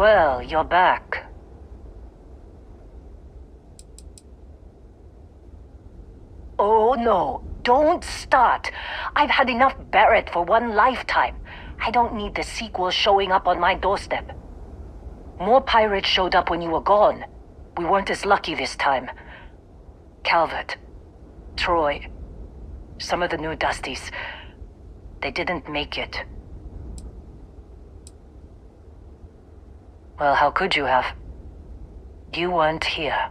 Well, you're back. Oh no, don't start. I've had enough Barrett for one lifetime. I don't need the sequel showing up on my doorstep. More pirates showed up when you were gone. We weren't as lucky this time. Calvert, Troy, some of the new Dusties, they didn't make it. Well, how could you have? You weren't here.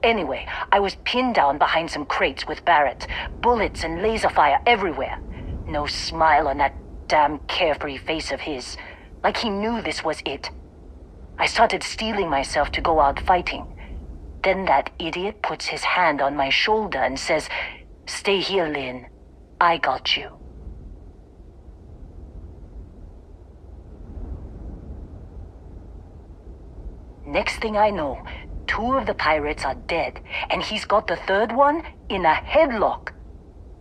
Anyway, I was pinned down behind some crates with Barrett. Bullets and laser fire everywhere. No smile on that damn carefree face of his. Like he knew this was it. I started steeling myself to go out fighting. Then that idiot puts his hand on my shoulder and says, "Stay here, Lynn. I got you." Next thing I know, 2 of the pirates are dead, and he's got the 3rd one in a headlock.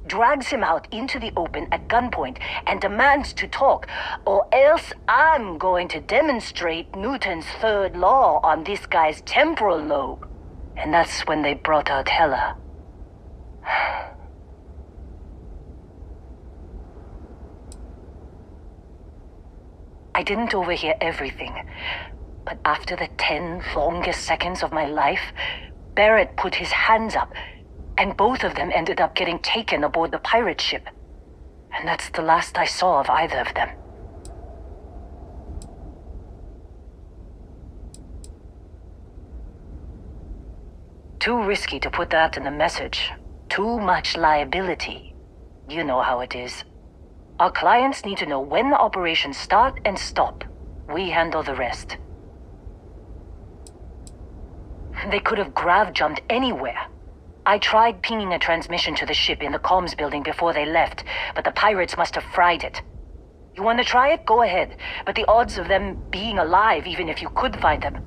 Drags him out into the open at gunpoint and demands to talk, or else I'm going to demonstrate Newton's 3rd law on this guy's temporal lobe. And that's when they brought out Hella. I didn't overhear everything, but after the 10 longest seconds of my life, Barrett put his hands up, and both of them ended up getting taken aboard the pirate ship. And that's the last I saw of either of them. Too risky to put that in the message. Too much liability. You know how it is. Our clients need to know when the operations start and stop. We handle the rest. They could have grav-jumped anywhere. I tried pinging a transmission to the ship in the comms building before they left, but the pirates must have fried it. You want to try it? Go ahead. But the odds of them being alive, even if you could find them...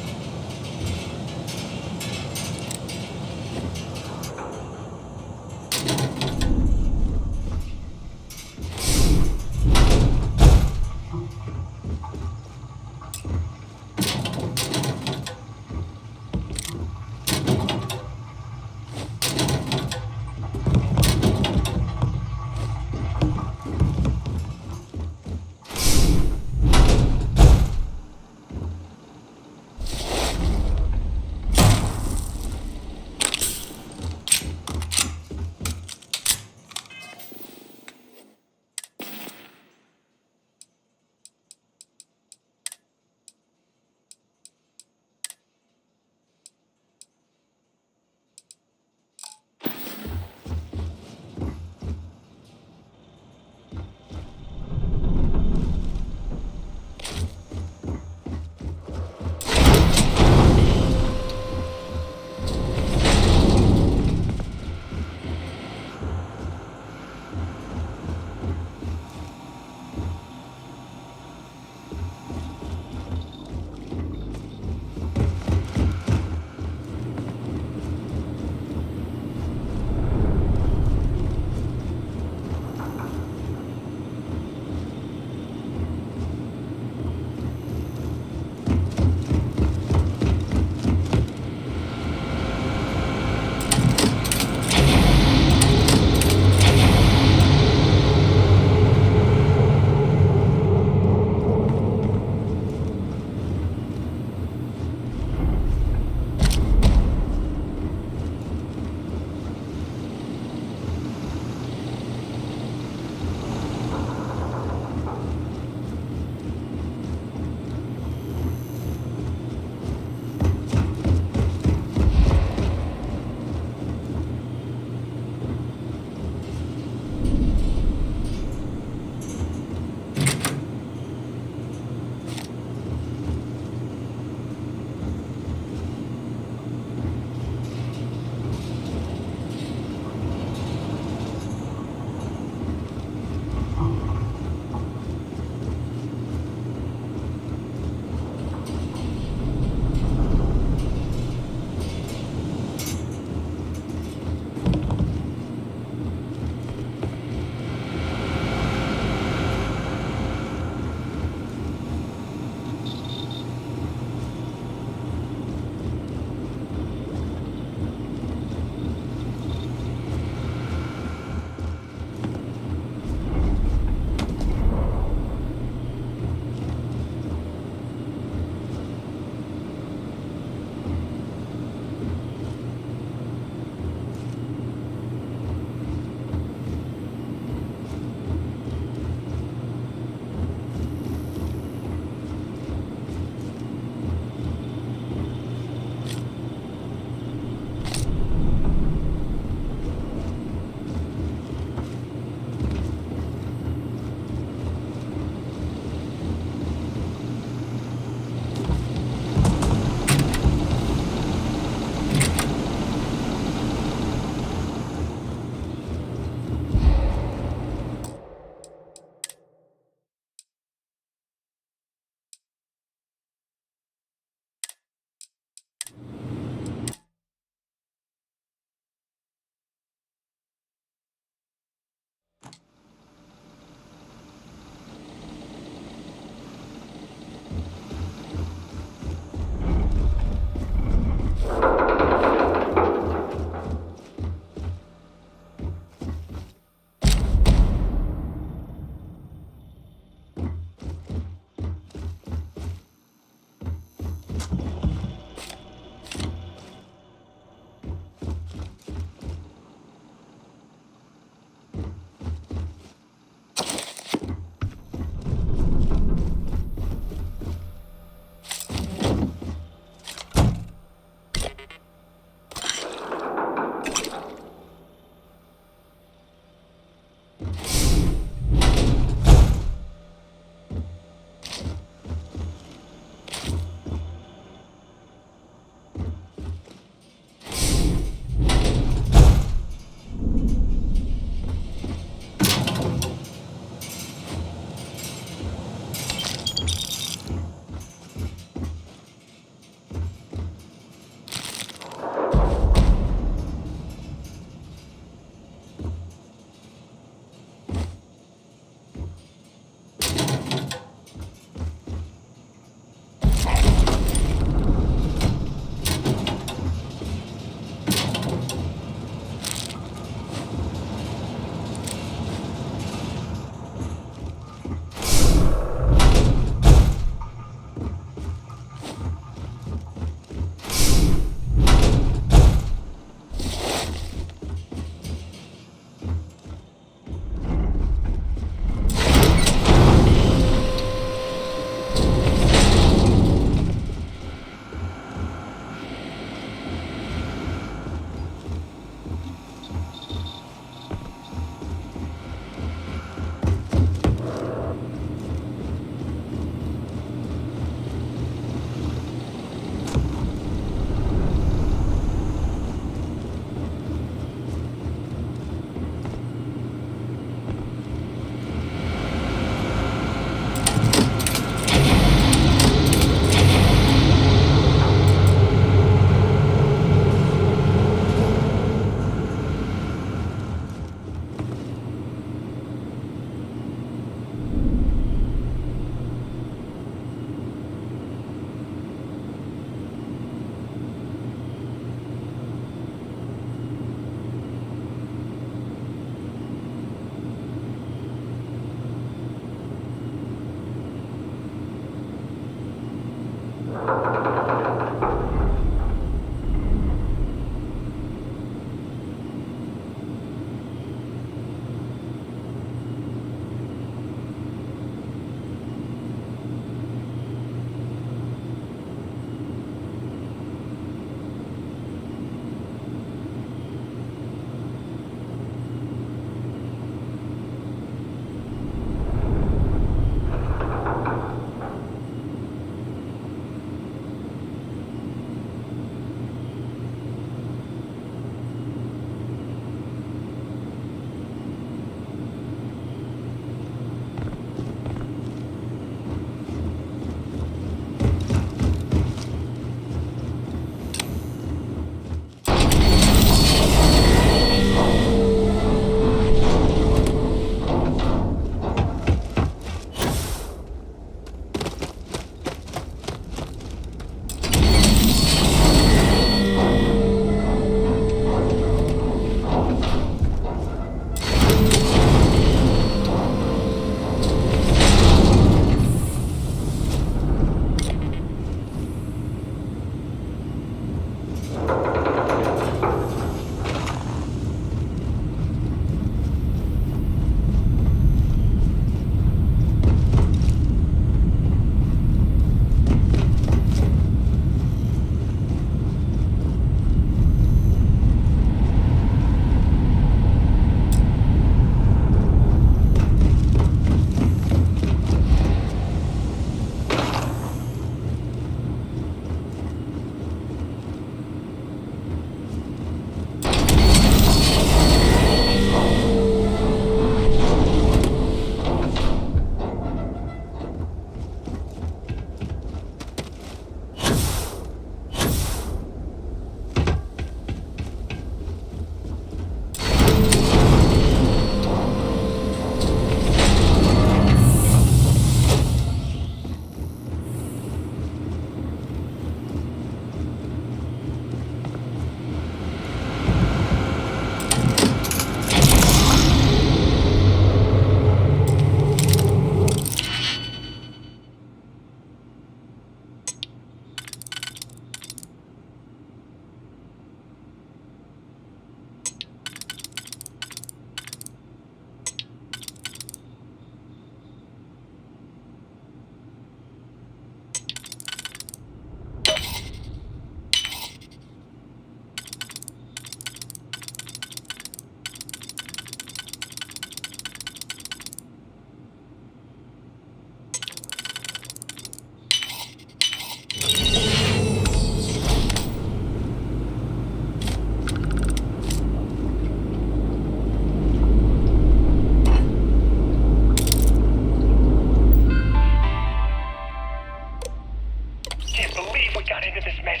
we got into this mess.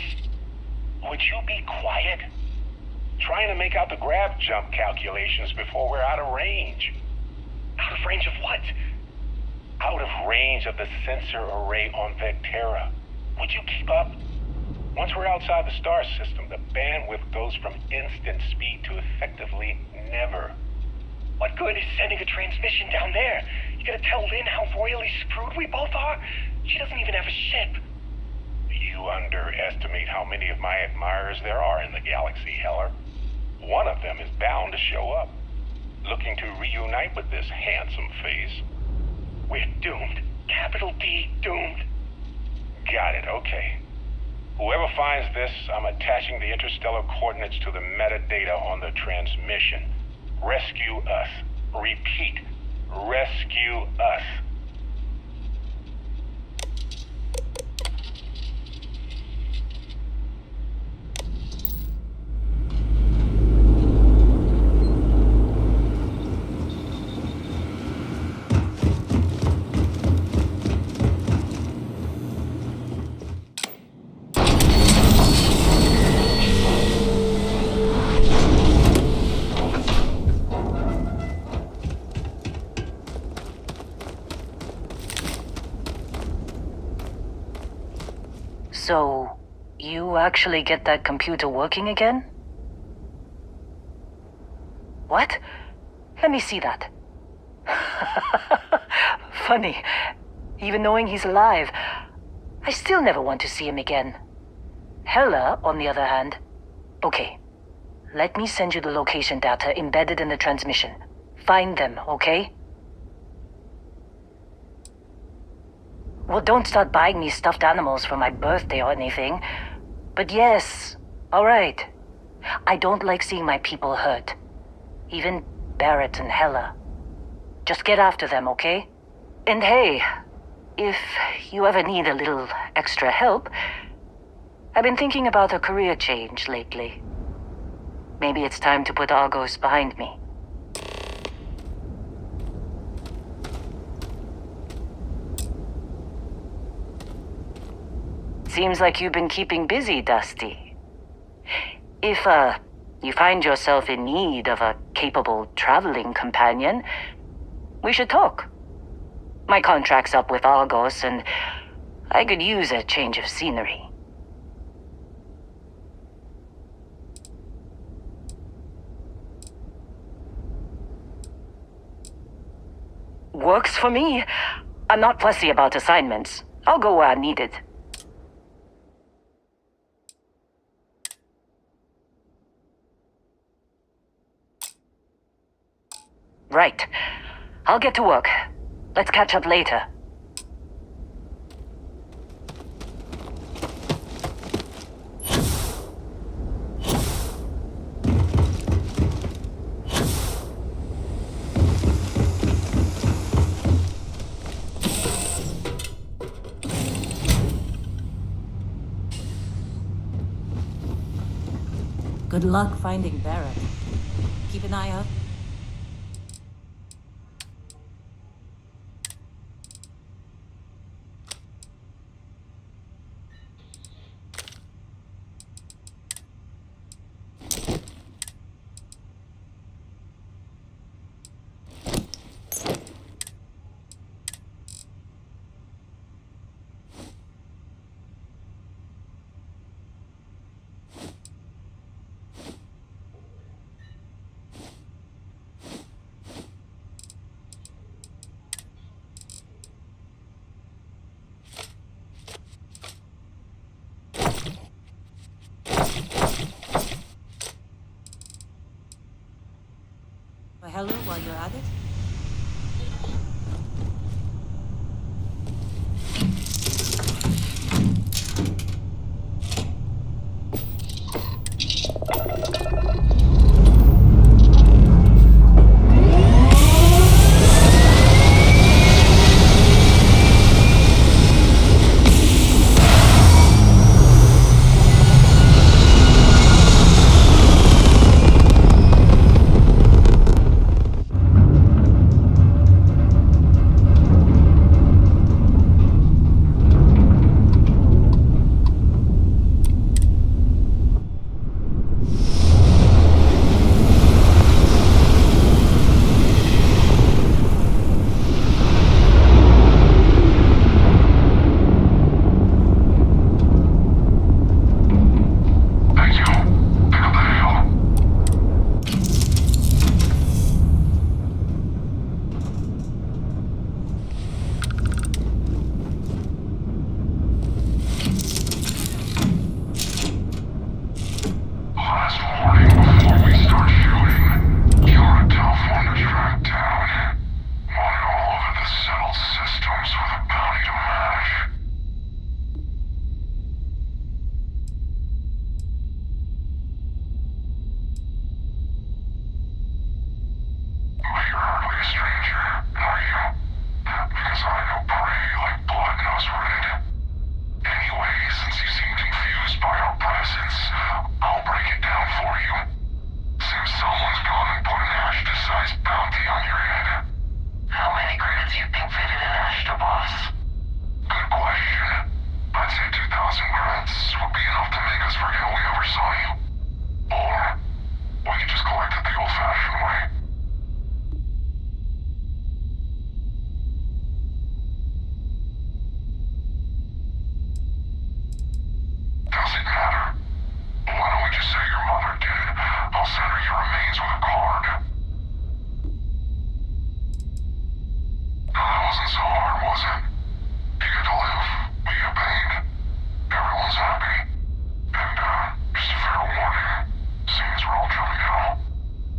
Would you be quiet? Trying to make out the grav jump calculations before we're out of range. Out of range of what? Out of range of the sensor array on Vectera. Would you keep up? Once we're outside the star system, the bandwidth goes from instant speed to effectively never. What good is sending a transmission down there? You gonna tell Lynn how royally screwed we both are? She doesn't even have a ship. You underestimate how many of my admirers there are in the galaxy, Heller. One of them is bound to show up, looking to reunite with this handsome face. We're doomed. Capital D, doomed. Got it, okay. Whoever finds this, I'm attaching the interstellar coordinates to the metadata on the transmission. Rescue us. Repeat. Rescue us. So, you actually get that computer working again? What? Let me see that. Funny. Even knowing he's alive, I still never want to see him again. Hella, on the other hand. Okay. Let me send you the location data embedded in the transmission. Find them, okay? Well, don't start buying me stuffed animals for my birthday or anything. But yes, all right. I don't like seeing my people hurt. Even Barrett and Hella. Just get after them, okay? And hey, if you ever need a little extra help, I've been thinking about a career change lately. Maybe it's time to put Argos behind me. Seems like you've been keeping busy, Dusty. If, you find yourself in need of a capable traveling companion, we should talk. My contract's up with Argos, and I could use a change of scenery. Works for me. I'm not fussy about assignments. I'll go where I'm needed. Right. I'll get to work. Let's catch up later. Good luck finding Barrett. Keep an eye out. Hello, while you're at it? us forget we ever saw you. Or we can just collect it the old-fashioned way. Does it matter? Why don't we just say your mother did it? I'll send her your remains with a card. No, that wasn't so hard, was it? You get to live, we get paid. Everyone's happy. And, just a fair warning, seeing as we're all jumping out,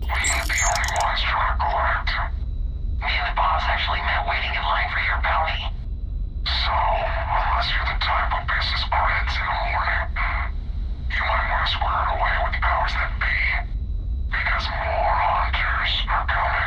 we ain't the only ones trying to collect. Me and the boss actually met waiting in line for your bounty. So, unless you're the type who pisses breads in the morning, you might want to square it away with the powers that be. Because more hunters are coming.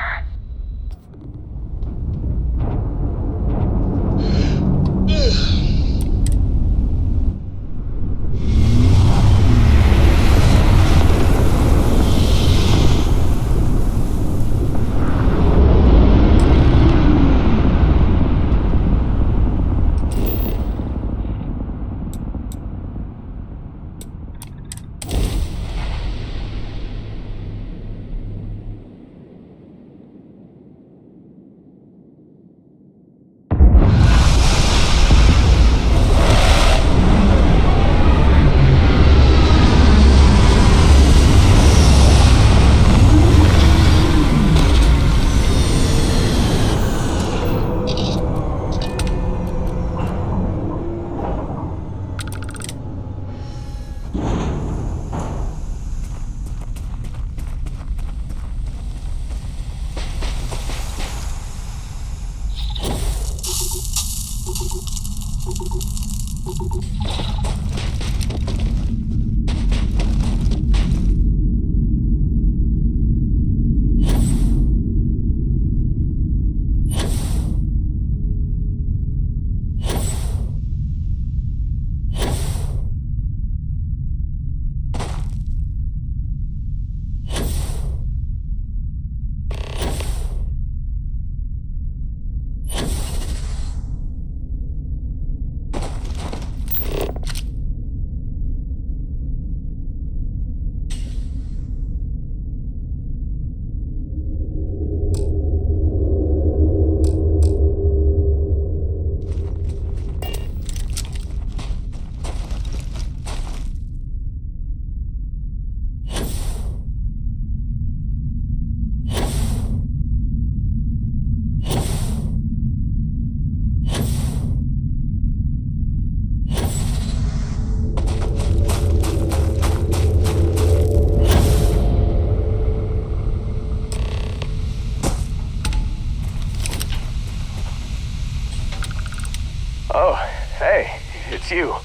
Oh, hey, it's you.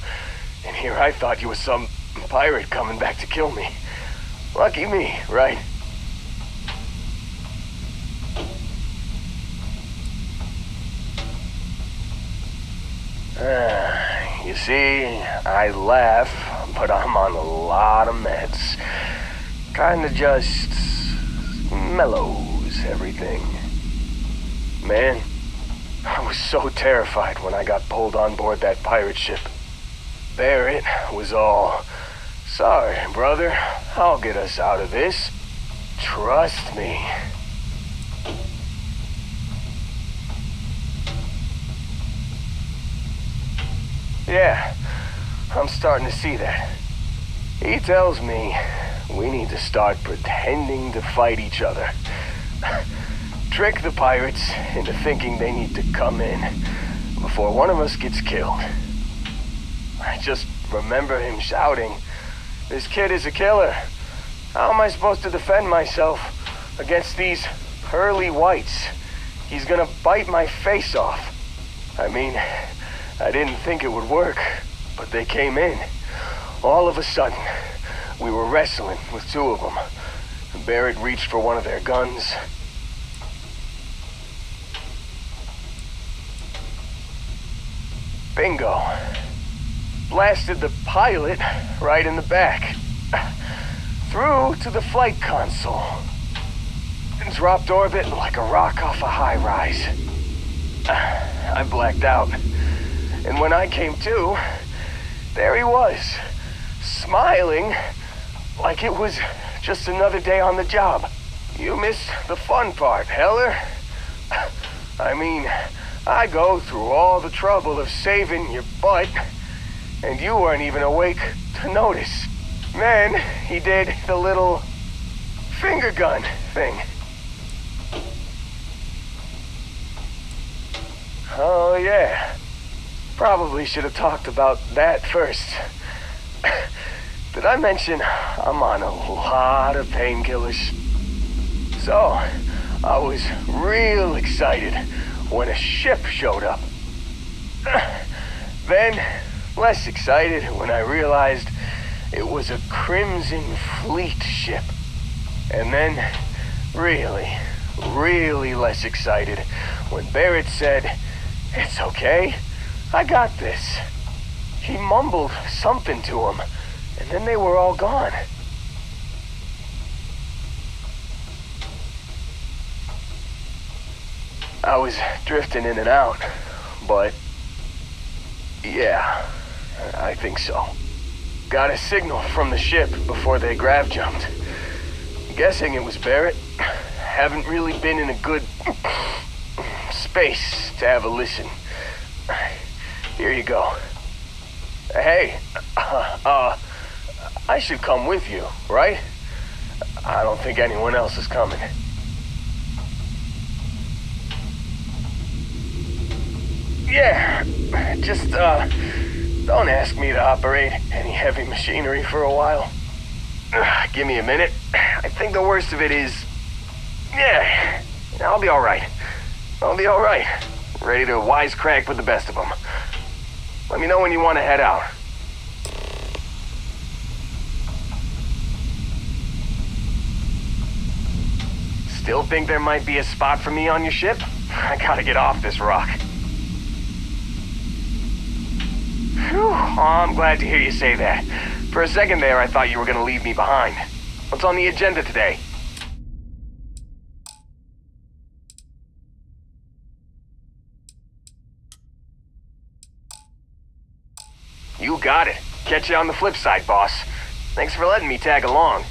And here I thought you were some pirate coming back to kill me. Lucky me, right? You see, I laugh, but I'm on a lot of meds. Kinda just mellows everything. Man, I was so terrified when I got pulled on board that pirate ship. Barrett was all, "Sorry, brother, I'll get us out of this. Trust me." Yeah, I'm starting to see that. He tells me we need to start pretending to fight each other. Trick the pirates into thinking they need to come in before one of us gets killed. I just remember him shouting, "This kid is a killer. How am I supposed to defend myself against these pearly whites? He's gonna bite my face off." I mean, I didn't think it would work, but they came in. All of a sudden, we were wrestling with two of them. Barrett reached for one of their guns. Bingo. Blasted the pilot right in the back. Through to the flight console. And dropped orbit like a rock off a high-rise. I blacked out. And when I came to, there he was, smiling like it was just another day on the job. You missed the fun part, Heller. I mean, I go through all the trouble of saving your butt, and you weren't even awake to notice. Then he did the little finger gun thing. Oh yeah, probably should have talked about that first. Did I mention I'm on a lot of painkillers? So, I was real excited when a ship showed up. Then, less excited when I realized it was a Crimson Fleet ship. And then, really less excited when Barrett said, "It's okay, I got this." He mumbled something to him, and then they were all gone. I was drifting in and out, but yeah, I think so. Got a signal from the ship before they grav jumped. Guessing it was Barrett. Haven't really been in a good space to have a listen. Here you go. Hey, I should come with you, right? I don't think anyone else is coming. Yeah, just, don't ask me to operate any heavy machinery for a while. Give me a minute. I think the worst of it is... Yeah, I'll be alright. Ready to wisecrack with the best of them. Let me know when you want to head out. Still think there might be a spot for me on your ship? I gotta get off this rock. Whew, oh, I'm glad to hear you say that. For a second there, I thought you were gonna leave me behind. What's on the agenda today? You got it. Catch you on the flip side, boss. Thanks for letting me tag along.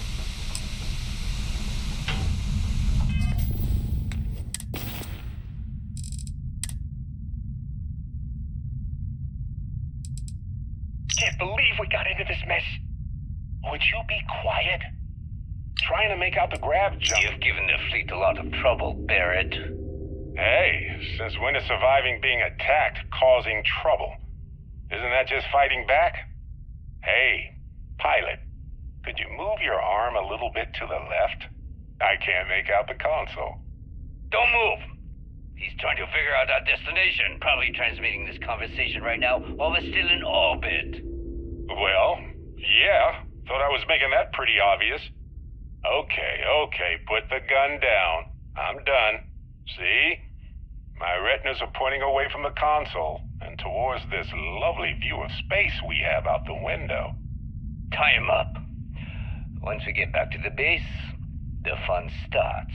Can't believe we got into this mess. Would you be quiet? Trying to make out the grav jump. You've given the fleet a lot of trouble, Barrett. Hey, since when is surviving being attacked causing trouble? Isn't that just fighting back? Hey, pilot, could you move your arm a little bit to the left? I can't make out the console. Don't move! He's trying to figure out our destination. Probably transmitting this conversation right now while we're still in orbit. Well, yeah. Thought I was making that pretty obvious. Okay, put the gun down. I'm done. See? My retinas are pointing away from the console and towards this lovely view of space we have out the window. Tie him up. Once we get back to the base, the fun starts.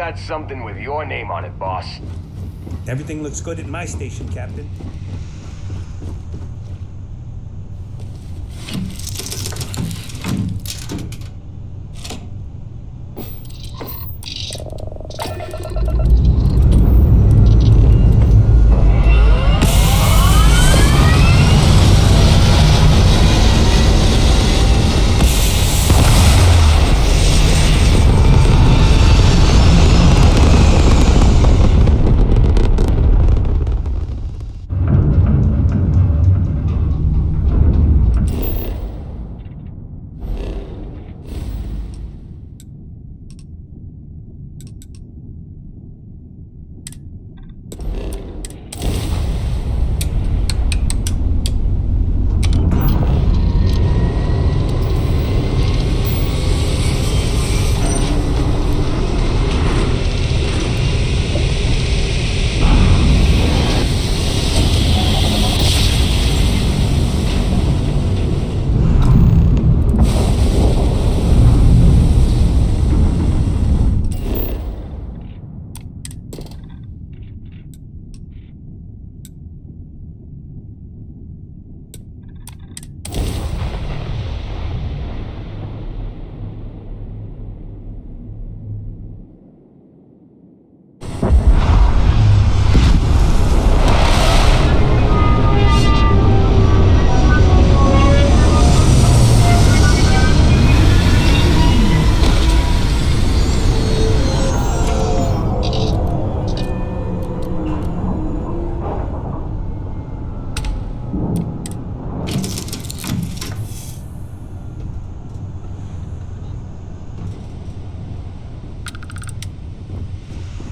got something with your name on it, boss. Everything looks good at my station, Captain.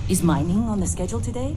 Is mining on the schedule today?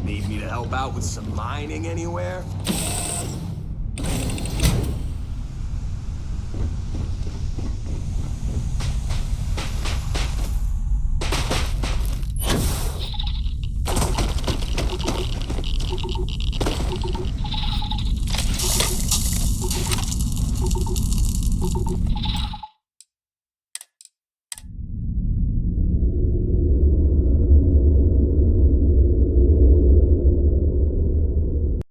Need me to help out with some mining anywhere?